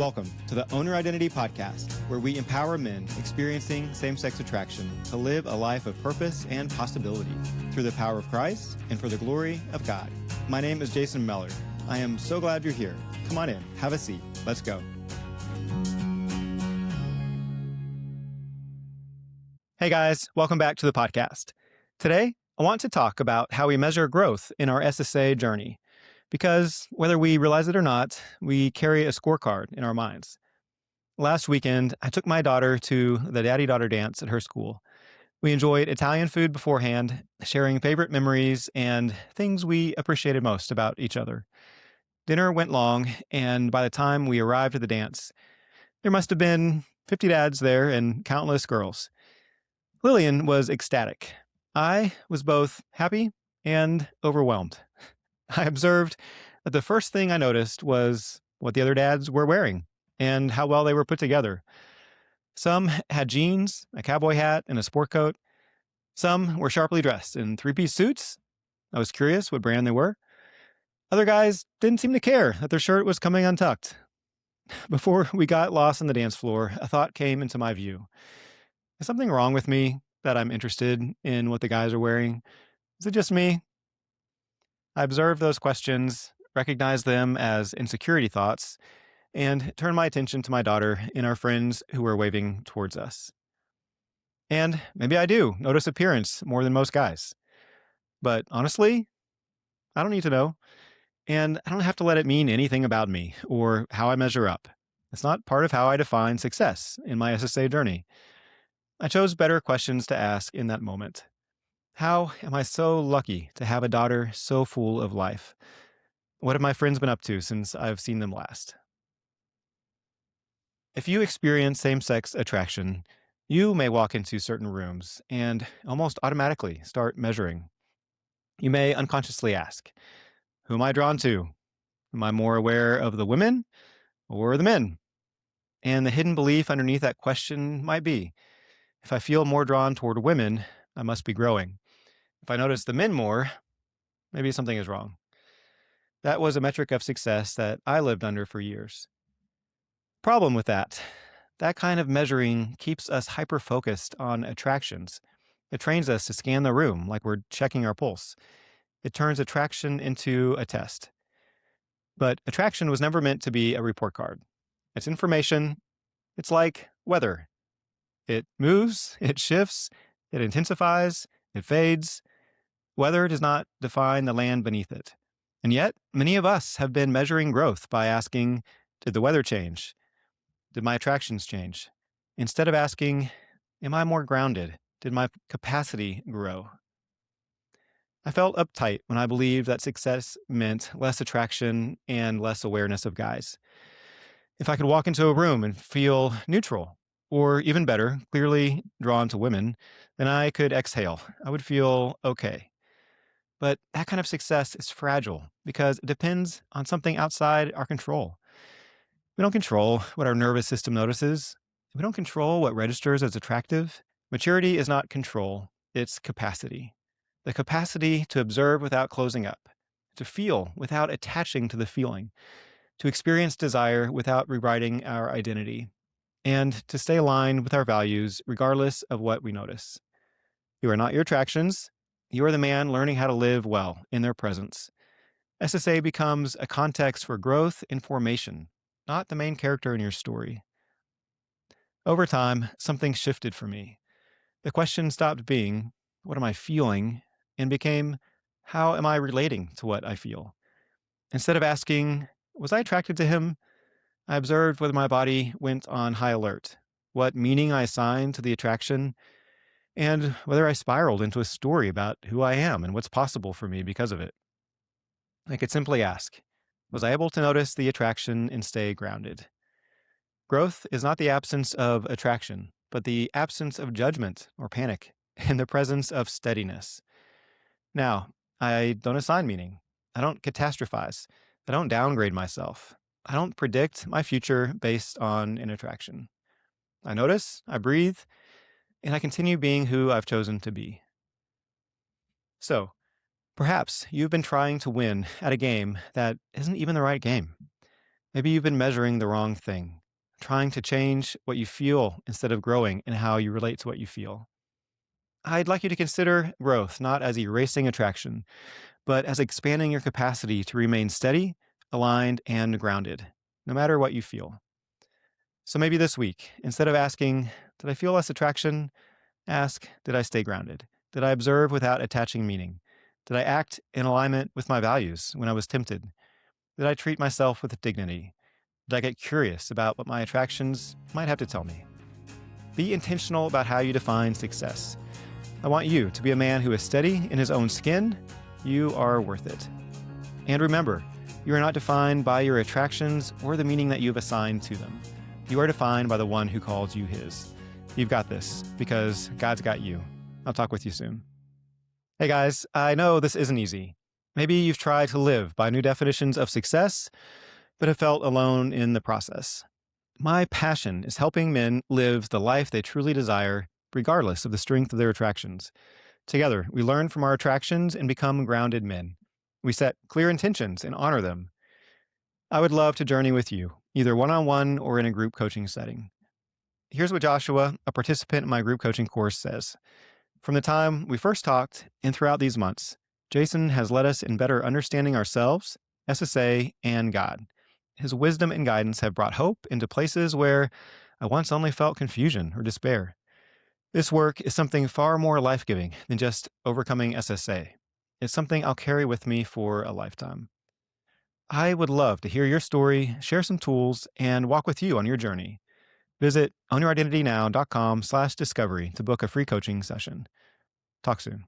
Welcome to the Owner Identity Podcast, where we empower men experiencing same-sex attraction to live a life of purpose and possibility through the power of Christ and for the glory of God. My name is Jason Meller. I am so glad you're here. Come on in, have a seat. Let's go. Hey guys, welcome back to the podcast. Today, I want to talk about how we measure growth in our SSA journey. Because whether we realize it or not, we carry a scorecard in our minds. Last weekend, I took my daughter to the daddy-daughter dance at her school. We enjoyed Italian food beforehand, sharing favorite memories and things we appreciated most about each other. Dinner went long, and by the time we arrived at the dance, there must have been 50 dads there and countless girls. Lillian was ecstatic. I was both happy and overwhelmed. I observed that the first thing I noticed was what the other dads were wearing and how well they were put together. Some had jeans, a cowboy hat, and a sport coat. Some were sharply dressed in three-piece suits. I was curious what brand they were. Other guys didn't seem to care that their shirt was coming untucked. Before we got lost on the dance floor, a thought came into my view. Is something wrong with me that I'm interested in what the guys are wearing? Is it just me? I observed those questions, recognized them as insecurity thoughts, and turned my attention to my daughter and our friends who were waving towards us. And maybe I do notice appearance more than most guys. But honestly, I don't need to know. And I don't have to let it mean anything about me or how I measure up. It's not part of how I define success in my SSA journey. I chose better questions to ask in that moment. How am I so lucky to have a daughter so full of life? What have my friends been up to since I've seen them last? If you experience same-sex attraction, you may walk into certain rooms and almost automatically start measuring. You may unconsciously ask, who am I drawn to? Am I more aware of the women or the men? And the hidden belief underneath that question might be, if I feel more drawn toward women, I must be growing. If I notice the men more, maybe something is wrong. That was a metric of success that I lived under for years. Problem with that kind of measuring keeps us hyper-focused on attractions. It trains us to scan the room like we're checking our pulse. It turns attraction into a test. But attraction was never meant to be a report card. It's information. It's like weather. It moves, it shifts, it intensifies, it fades. Weather does not define the land beneath it. And yet, many of us have been measuring growth by asking, did the weather change? Did my attractions change? Instead of asking, am I more grounded? Did my capacity grow? I felt uptight when I believed that success meant less attraction and less awareness of guys. If I could walk into a room and feel neutral, or even better, clearly drawn to women, then I could exhale. I would feel okay. But that kind of success is fragile because it depends on something outside our control. We don't control what our nervous system notices. We don't control what registers as attractive. Maturity is not control, it's capacity. The capacity to observe without closing up, to feel without attaching to the feeling, to experience desire without rewriting our identity, and to stay aligned with our values regardless of what we notice. You are not your attractions. You are the man learning how to live well in their presence. SSA becomes a context for growth and formation, not the main character in your story. Over time, something shifted for me. The question stopped being, what am I feeling? And became, how am I relating to what I feel? Instead of asking, was I attracted to him? I observed whether my body went on high alert, what meaning I assigned to the attraction, and whether I spiraled into a story about who I am and what's possible for me because of it. I could simply ask, was I able to notice the attraction and stay grounded? Growth is not the absence of attraction, but the absence of judgment or panic and the presence of steadiness. Now, I don't assign meaning. I don't catastrophize. I don't downgrade myself. I don't predict my future based on an attraction. I notice, I breathe, and I continue being who I've chosen to be. So, perhaps you've been trying to win at a game that isn't even the right game. Maybe you've been measuring the wrong thing, trying to change what you feel instead of growing in how you relate to what you feel. I'd like you to consider growth not as erasing attraction, but as expanding your capacity to remain steady, aligned, and grounded, no matter what you feel. So maybe this week, instead of asking, did I feel less attraction? Ask, did I stay grounded? Did I observe without attaching meaning? Did I act in alignment with my values when I was tempted? Did I treat myself with dignity? Did I get curious about what my attractions might have to tell me? Be intentional about how you define success. I want you to be a man who is steady in his own skin. You are worth it. And remember, you are not defined by your attractions or the meaning that you have assigned to them. You are defined by the one who calls you his. You've got this because God's got you. I'll talk with you soon. Hey guys, I know this isn't easy. Maybe you've tried to live by new definitions of success, but have felt alone in the process. My passion is helping men live the life they truly desire, regardless of the strength of their attractions. Together, we learn from our attractions and become grounded men. We set clear intentions and honor them. I would love to journey with you, either one-on-one or in a group coaching setting. Here's what Joshua, a participant in my group coaching course, says. From the time we first talked and throughout these months, Jason has led us in better understanding ourselves, SSA, and God. His wisdom and guidance have brought hope into places where I once only felt confusion or despair. This work is something far more life-giving than just overcoming SSA. It's something I'll carry with me for a lifetime. I would love to hear your story, share some tools, and walk with you on your journey. Visit ownyouridentitynow.com/discovery to book a free coaching session. Talk soon.